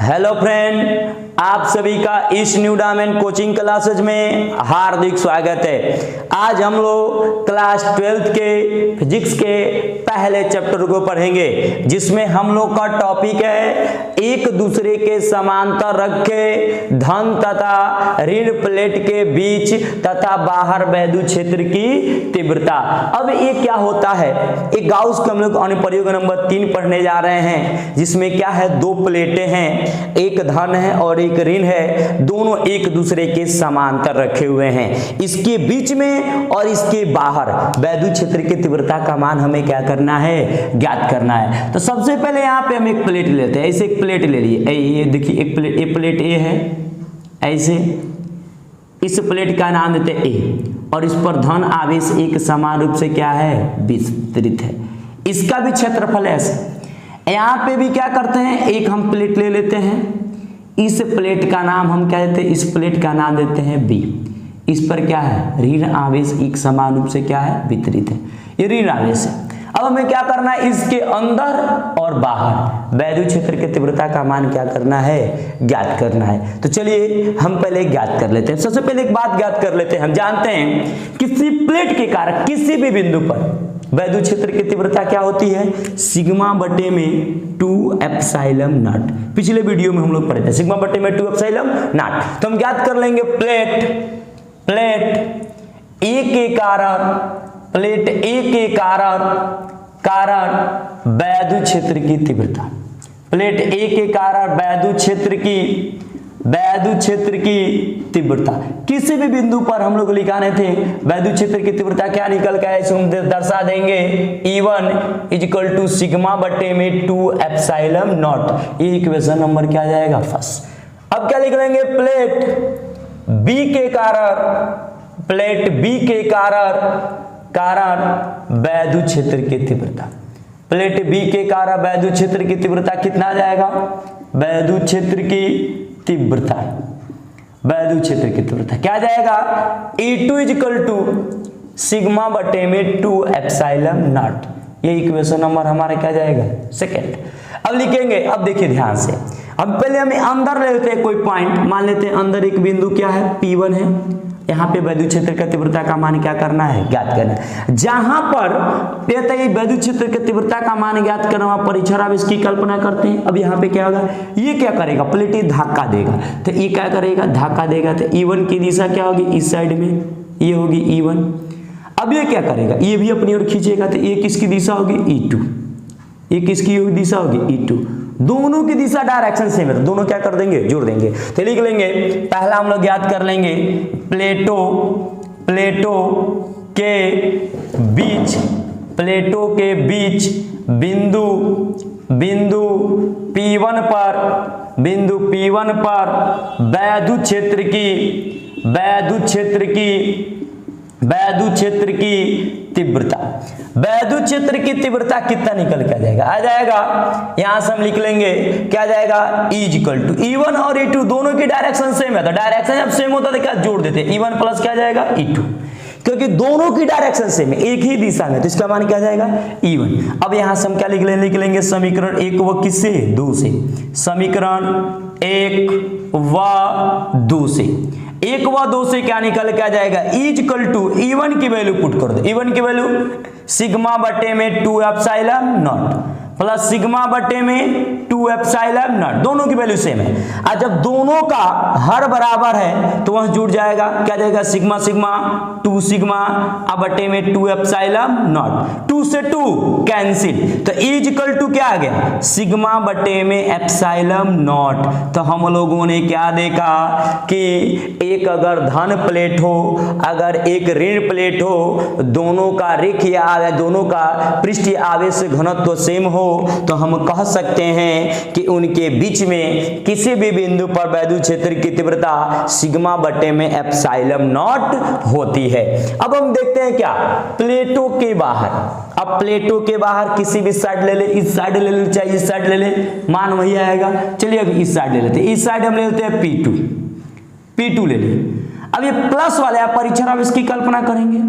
Hello friend, आप सभी का इस न्यू डायमंड कोचिंग क्लासेज में हार्दिक स्वागत है। आज हम लोग क्लास 12th के फिजिक्स के पहले चैप्टर को पढ़ेंगे, जिसमें हम लोग का टॉपिक है एक दूसरे के समांतर रखे धन तथा ऋण प्लेट के बीच तथा बाहर वैद्युत क्षेत्र की तीव्रता। अब ये क्या होता है, एक गाउस का हम लोग अनुप्रयोग नंबर 3 पढ़ने जा रहे हैं, जिसमें क्या है, दो प्लेटें हैं, एक धन है और एक ऋण है, दोनों एक दूसरे के समांतर रखे हुए हैं। इसके बीच में और इसके बाहर वैद्युत क्षेत्र की तीव्रता का मान हमें क्या करना है, ज्ञात करना है। तो सबसे पहले यहाँ पे हम एक प्लेट लेते हैं। ऐसे एक प्लेट ले लिए, ये देखिए एक प्लेट, ये प्लेट ए है, ऐसे इस प्लेट का नाम देते हैं ए, और इस पर धन आवेश एक समान रूप से क्या है, वितरित है। इसका भी क्षेत्रफल है ऐसे। यहाँ पे भी क्या करते हैं, एक हम प्लेट ले लेते हैं, इस प्लेट का नाम हम क्या देते हैं, इस प्लेट का नाम देते हैं बी। इस पर क्या है, ऋण आवेश एक समान रूप से क्या है, वितरित है, ये ऋण आवेश है। अब हमें क्या करना है, इसके अंदर और बाहर वैद्युत क्षेत्र की तीव्रता का मान क्या करना है, ज्ञात करना है। तो चलिए हम पहले ज्ञात कर लेते हैं। सबसे पहले एक बात ज्ञात कर लेते हैं। हम जानते हैं किसी प्लेट के कारण किसी भी बिंदु पर वैद्युत क्षेत्र की तीव्रता क्या होती है, सिग्मा बटे में 2 एप्सिलॉन नॉट। पिछले वीडियो में हम लोग पढ़े थे सिग्मा बटे में 2 एप्सिलॉन नॉट। तो हम ज्ञात कर लेंगे प्लेट ए के कारण वैद्युत क्षेत्र की तीव्रता, प्लेट ए के कारण वैद्युत क्षेत्र की तीव्रता। किसी भी बिंदु पर हम लोग लिखाने थे वैद्युत क्षेत्र की तीव्रता क्या निकल के आए, हम दर्शा देंगे E1 इक्वल सिग्मा बटे में 2 एप्सिलॉन नॉट। ये इक्वेशन नंबर क्या आ जाएगा, फर्स्ट। अब क्या लिख लेंगे, प्लेट बी के कारण वैद्युत क्षेत्र की तीव्रता, प्लेट बी के कारण वैद्युत क्षेत्र की तीव्रता कितना आ जाएगा, वैद्युत क्षेत्र की तीव्रता क्या जाएगा, E2 इक्वल टू सिग्मा बटे में 2 एप्सिलॉन नॉट। ये इक्वेशन नंबर हमारा क्या जाएगा, सेकेंड। अब लिखेंगे, अब देखिए ध्यान से, अब पहले हमें अंदर ले लेते हैं कोई पॉइंट, मान लेते हैं अंदर एक बिंदु क्या है, P1 है। यहाँ पे वैद्युत क्षेत्र का तीव्रता का मान क्या करना है, ज्ञात करना है। जहां पर वैद्युत क्षेत्र की तीव्रता का मान ज्ञात करना, वहां परीक्षण आवेश की कल्पना करते हैं। अब यहाँ पे क्या होगा, ये क्या करेगा, प्लेट धक्का देगा, तो ये क्या करेगा, धक्का देगा, तो E1 की दिशा क्या होगी, इस साइड में ये होगी E1। अब ये क्या करेगा, ये भी अपनी ओर खींचेगा, तो ये किसकी दिशा होगी, E2। ये किसकी दिशा होगी, E2। दोनों की दिशा डायरेक्शन सेम है, तो दोनों क्या कर देंगे, जोड़ देंगे। तो लिख लेंगे, पहला हम लोग याद कर लेंगे, प्लेटों के बीच बिंदु P1 पर वैद्युत क्षेत्र की तीव्रता, वैद्युत क्षेत्र की तीव्रता कितना निकल के आ जाएगा, यहां से हम लिख लेंगे क्या जाएगा, E इक्वल टू E1 और E2 दोनों की डायरेक्शन सेम है, तो डायरेक्शन जब सेम होता है तो क्या जोड़ देते हैं, E1 प्लस क्या जाएगा, E2, क्योंकि दोनों की डायरेक्शन सेम है, एक ही दिशा में, तो इसका मान क्या जाएगा, E1। अब यहां से हम क्या लिख लेंगे, समीकरण 1 व किससे, 2 से, समीकरण 1 व 2 से, 1 व 2 से क्या निकल के आ जाएगा, E इक्वल टू E1 की वैल्यू पुट कर दो, E1 की वैल्यू सिग्मा बटे में 2 एप्सिलॉन नॉट प्लस सिग्मा बटे में 2 एप्सिलॉन नॉट, दोनों की वैल्यू सेम है। और जब दोनों का हर बराबर है तो वह जुड़ जाएगा, क्या जाएगा, सिग्मा 2 सिग्मा अब बटे में 2 एप्सिलॉन नॉट, 2 से 2 कैंसिल, तो E इक्वल टू क्या आ गया, सिग्मा बटे में एप्सिलॉन नॉट। तो हम लोगों ने क्या देखा कि एक अगर धन प्लेट हो, अगर एक ऋण प्लेट हो, दोनों का रेखीय आवेश, दोनों का पृष्ठीय आवेश घनत्व सेम हो, तो हम कह सकते हैं कि उनके बीच में किसी भी बिंदु पर वैद्युत क्षेत्र की तीव्रता सिग्मा बटे में एप्सिलॉन नॉट होती है। अब हम देखते हैं क्या, प्लेटों के बाहर, अब प्लेटों के बाहर किसी भी साइड ले ले, इस साइड ले ले, चाहे इस साइड ले ले, मान वही आएगा। चलिए अब इस साइड ले लेते हैं, इस साइड हम ले लेते हैं P2 ले लिए। अब ये प्लस वाले आप परीक्षण आवेश की कल्पना करेंगे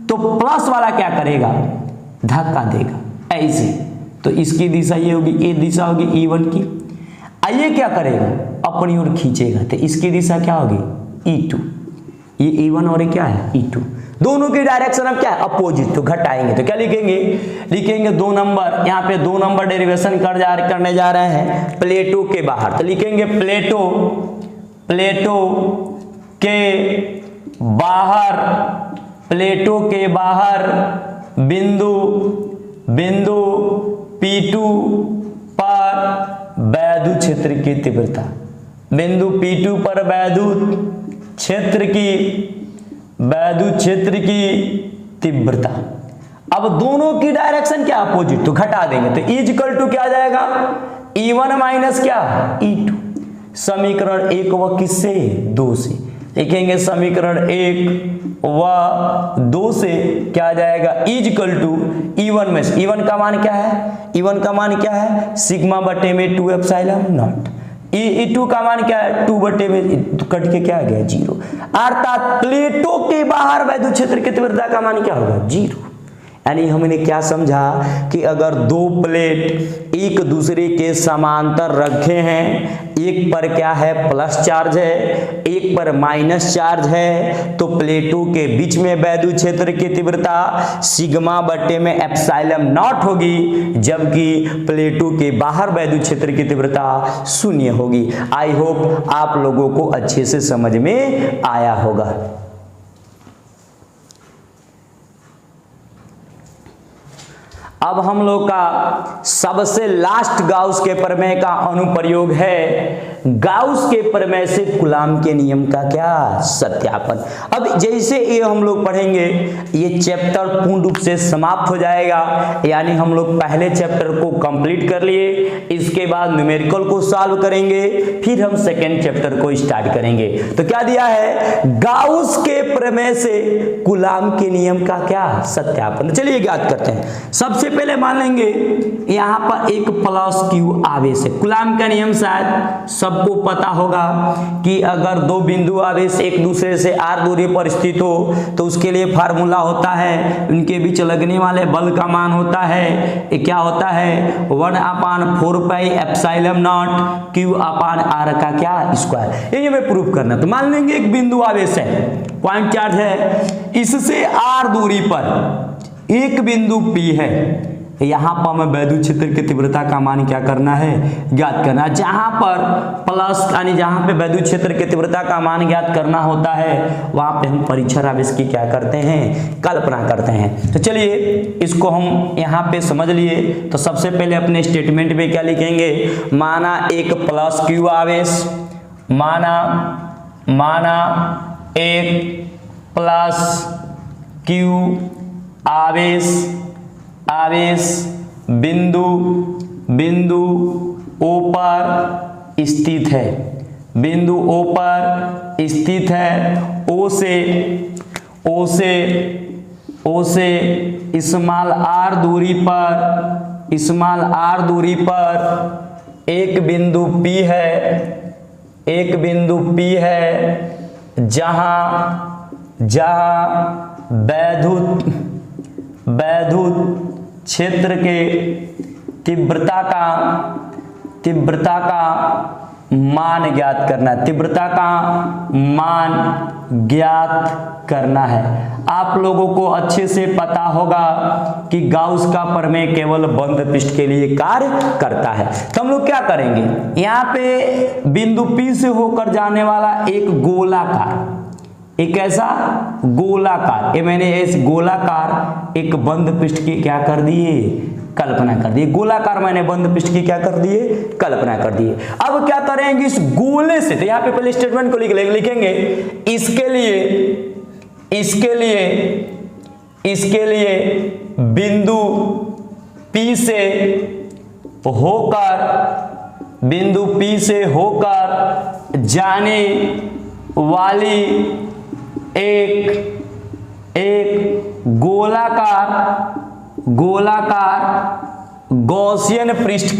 तो प्लस वाला क्या करेगा, धक्का देगा ऐसे, तो इसकी दिशा ये होगी, ये दिशा होगी E1 की। आइए क्या करेगा, अपनी ओर खींचेगा, तो इसकी दिशा क्या होगी E2, ये E1 और ये क्या है E2, दोनों की डायरेक्शन अब क्या है अपोजिट, तो घटाएंगे तो क्या लिखेंगे, लिखेंगे 2 नंबर, यहाँ पे 2 नंबर डेरिवेशन करने जा रहे हैं प्लेटो के बाहर, तो लिखेंगे प्लेटो के बाहर, प्लेटो के बाहर बिंदु P2 पर वैद्युत क्षेत्र की तीव्रता, बिंदु P2 पर वैद्युत क्षेत्र की तीव्रता। अब दोनों की डायरेक्शन क्या अपोजिट, तो घटा देंगे, तो E इक्वल टू क्या आ जाएगा E1 माइनस क्या E2। समीकरण 1 व किससे 2 से लिखेंगे, समीकरण 1 व 2 से क्या आ जाएगा E इक्वल टू E1 में से E1 का मान क्या है, E1 का मान क्या है सिग्मा बटे में 2 एप्सिलॉन नॉट, E2 का मान क्या है 2 बटे में तो कट के क्या आ गया 0, अर्थात प्लेटो के बाहर वैद्युत क्षेत्र की तीव्रता का मान क्या होगा 0। यानी हमने क्या समझा कि अगर 2 प्लेट एक दूसरे के समांतर रखे हैं, एक पर क्या है प्लस चार्ज है, एक पर माइनस चार्ज है, तो प्लेटों के बीच में वैद्युत क्षेत्र की तीव्रता सिग्मा बटे में एप्सिलॉन नॉट होगी, जबकि प्लेटों के बाहर वैद्युत क्षेत्र की तीव्रता 0 होगी। आई होप आप लोगों को अच्छे से समझ में आया होगा। अब हम लोग का सबसे लास्ट गाउस के प्रमेय का अनुप्रयोग है गाउस के प्रमेय से कूलाम के नियम का क्या सत्यापन। अब जैसे ये हम लोग पढ़ेंगे ये चैप्टर पूर्ण रूप से समाप्त हो जाएगा, यानी हम लोग पहले चैप्टर को कंप्लीट कर लिए, इसके बाद न्यूमेरिकल को सॉल्व करेंगे, फिर हम सेकेंड चैप्टर को स्टार्ट करेंगे। तो क्या दिया है गाउस के प्रमेय से कूलाम के नियम का क्या सत्यापन। चलिए ज्ञात करते हैं। सबसे पहले मान लेंगे यहां पर एक प्लस क्यू आवेश है। कूलाम का नियम शायद सबको पता होगा कि अगर 2 बिंदु आवेश एक दूसरे से r दूरी पर स्थित हो तो उसके लिए फार्मूला होता है, उनके बीच लगने वाले बल का मान होता है, ये क्या होता है 1/4 pi epsilon not Q upon r का क्या स्क्वायर। ये हमें प्रूफ करना। तो मान लेंगे एक बिंदु आवेश है, पॉइंट चार्ज है, इससे r दूरी पर एक बिंदु P है, यहां पर हमें वैद्युत क्षेत्र की तीव्रता का मान क्या करना है ज्ञात करना। जहां पर प्लस यानी जहां पे वैद्युत क्षेत्र की तीव्रता का मान ज्ञात करना होता है वहां पे हम परीक्षण आवेश की क्या करते हैं कल्पना करते हैं। तो चलिए इसको हम यहां पे समझ लिए। तो सबसे पहले अपने स्टेटमेंट में क्या लिखेंगे, माना एक प्लस क्यू आवेश, माना एक प्लस क्यू आवेश बिंदु O पर स्थित है, बिंदु O पर स्थित है। O से स्मॉल r दूरी पर एक बिंदु P है, जहां वैद्युत क्षेत्र के तीव्रता का मान ज्ञात करना, तीव्रता का मान ज्ञात करना है। आप लोगों को अच्छे से पता होगा कि गाउस का प्रमेय केवल बंद पृष्ठ के लिए कार्य करता है। तो हम लोग क्या करेंगे, यहाँ पे बिंदु P से होकर जाने वाला एक गोलाकार, एक ऐसा गोलाकार, ये मैंने इस गोलाकार एक बंद पृष्ठ की क्या कर दिए कल्पना कर दिए। गोलाकार मैंने बंद पृष्ठ की क्या कर दिए कल्पना कर दिए। अब क्या करेंगे इस गोले से, तो यहाँ पे पहले स्टेटमेंट को लिखेंगे इसके लिए बिंदु P से होकर जाने वाली एक गोलाकार गॉसियन पृष्ठ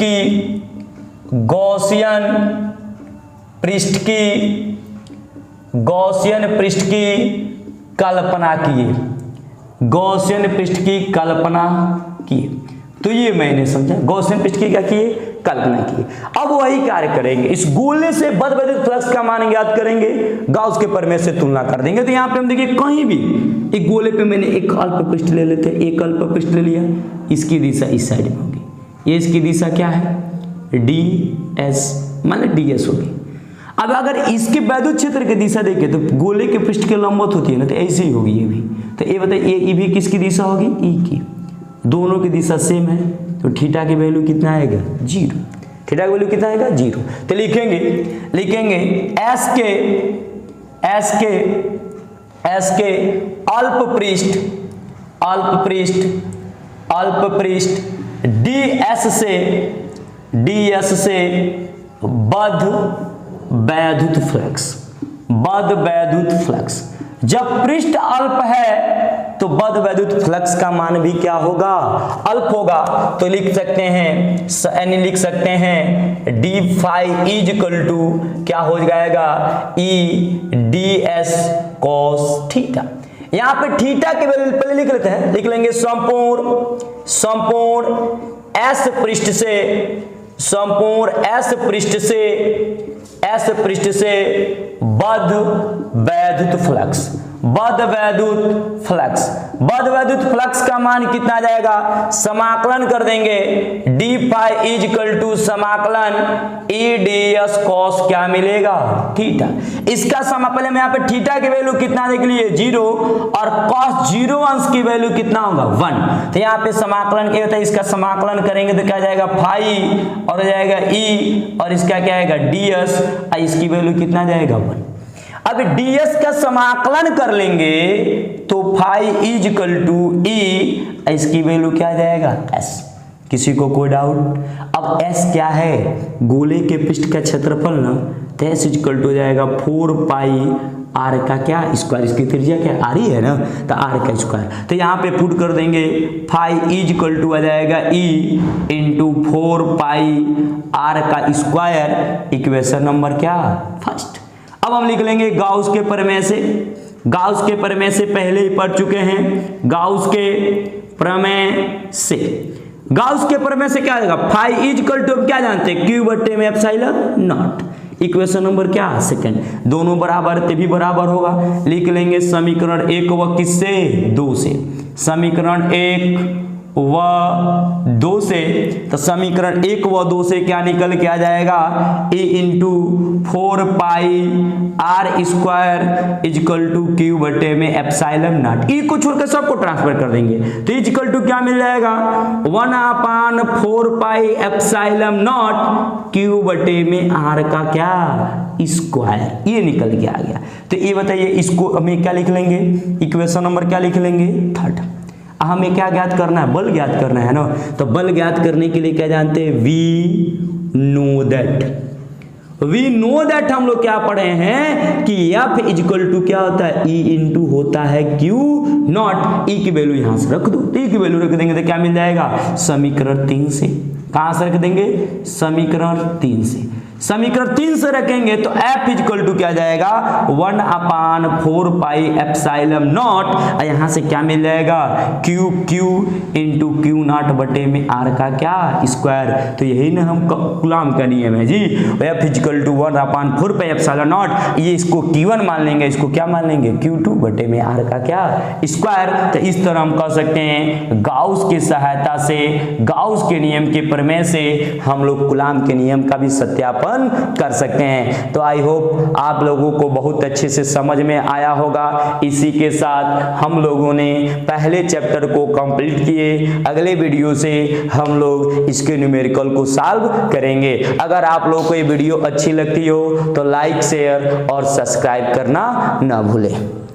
की कल्पना किए। तो ये मैंने समझा, गॉसियन पृष्ठ की क्या किए, कल्पना की। अब वही कार्य करेंगे, इस गोले से बदवैद्युत फ्लक्स का मान ज्ञात करेंगे, गाउस के प्रमेय से तुलना कर देंगे। तो यहाँ पे हम देखिए कहीं भी एक गोले पे मैंने एक अल्प पृष्ठ ले लेते हैं, एक अल्प पृष्ठ ले लिया, इसकी दिशा इस साइड में होगी, ये इसकी दिशा क्या है, डी एस, मान डी एस होगी। अब अगर इसके वैद्युत क्षेत्र की दिशा देखें तो गोले के पृष्ठ के लंबवत होती है ना, तो ऐसे ही होगी ये भी। तो ये बताइए ये भी किसकी दिशा होगी, ई की, दोनों की दिशा सेम है, तो थीटा की वैल्यू कितना आएगा, 0। थीटा की वैल्यू कितना आएगा, 0। तो लिखेंगे एस के अल्प पृष्ठ ds से बद वैद्युत फ्लक्स। जब पृष्ठ अल्प है तो बद वैद्युत फ्लक्स का मान भी क्या होगा, अल्प होगा। तो लिख सकते हैं d phi is equal to क्या हो जाएगा, E d s cos theta. यहां पे थीटा के वैल्यू पहले लिख लेते हैं, लिख लेंगे संपूर्ण एस पृष्ठ से बद वैद्युत फ्लक्स का मान कितना जाएगा, समाकलन कर देंगे, d phi is equal to समाकलन ई डी एस कॉस क्या मिलेगा, थीटा। इसका पहले मैं यहाँ पे थीटा की वैल्यू कितना देख लिए, 0, और कॉस 0 अंश की वैल्यू कितना होगा, 1। तो यहाँ पे समाकलन क्या होता है, इसका समाकलन करेंगे तो क्या जाएगा, फाई और हो जाएगा ई, और इसका क्या आएगा, डी एस, और इसकी वैल्यू कितना जाएगा, 1। अब ds का समाकलन कर लेंगे तो फाई इज इक्वल टू ई, इसकी वैल्यू क्या जाएगा, s। किसी को कोई डाउट? अब s क्या है, गोले के पृष्ठ का क्षेत्रफल ना, तो s इज इक्वल टू हो जाएगा 4 पाई r का क्या स्क्वायर, इसकी त्रिज्या क्या r ही है ना, तो r का स्क्वायर। तो यहाँ पे पुट कर देंगे, फाई इज इक्वल टू आ जाएगा e इंटू 4 पाई r का स्क्वायर, इक्वेशन नंबर क्या, फर्स्ट। अब हम लिख लेंगे गाउस के प्रमेय से पहले ही पढ़ चुके हैं, गाउस के प्रमेय से क्या आएगा, फाई इज इक्वल टू क्या जानते हैं, क्यू बटे में एप्सिलॉन नॉट। इक्वेशन नंबर क्या, सेकंड। दोनों बराबर तभी बराबर होगा। लिख लेंगे समीकरण 1 व किससे, 2 से, समीकरण 1 व 2 से। तो समीकरण 1 व 2 से क्या निकल के आ जाएगा, a into 4 pi r square equal to q बटे में एप्सिलॉन नॉट। ई को छोड़कर सबको ट्रांसफर कर देंगे तो इजकल टू क्या मिल जाएगा, 1/4 पाई एप्सिलॉन नॉट क्यू बटे में आर का क्या स्क्वायर, ये निकल के आ गया। तो ये बताइए इसको हमें क्या लिख लेंगे, इक्वेशन नंबर क्या लिख लेंगे, 3rd। हमें क्या ज्ञात करना है, बल ज्ञात करना है ना। तो बल ज्ञात करने के लिए क्या जानते हैं, वी नो दैट हम लोग क्या पढ़े हैं कि F इजक्वल टू क्या होता है, E इंटू होता है Q नॉट। E की वैल्यू यहां से रख दो, E की वैल्यू रख देंगे तो क्या मिल जाएगा, समीकरण 3 से। कहां से रख देंगे, समीकरण 3 से। समीकरण 3 से रखेंगे तो F इजक्वल टू क्या जाएगा, 1/4 पाई एप्सिलॉन नॉट, और यहां से क्या मिल जाएगा, Q इंटू क्यू नॉट बटे में R का क्या स्क्वायर। तो यही ना हम कूलॉम का नियम है जी, F is equal to 1/4 pi epsilon naught, ये इसको Q1 मान लेंगे, इसको क्या मान लेंगे, Q2 बटे में R का क्या स्क्वायर। तो इस तरह हम कह सकते हैं गाउस की सहायता से, गाउस के नियम के प्रमेय से हम लोग कूलॉम के नियम का भी सत्यापन कर सकते हैं। तो आई होप आप लोगों को बहुत अच्छे से समझ में आया होगा। इसी के साथ हम लोगों ने पहले चैप्टर को कंप्लीट किए। अगले वीडियो से हम लोग इसके न्यूमेरिकल को सॉल्व करेंगे। अगर आप लोगों को ये वीडियो अच्छी लगती हो तो लाइक, शेयर और सब्सक्राइब करना ना भूलें।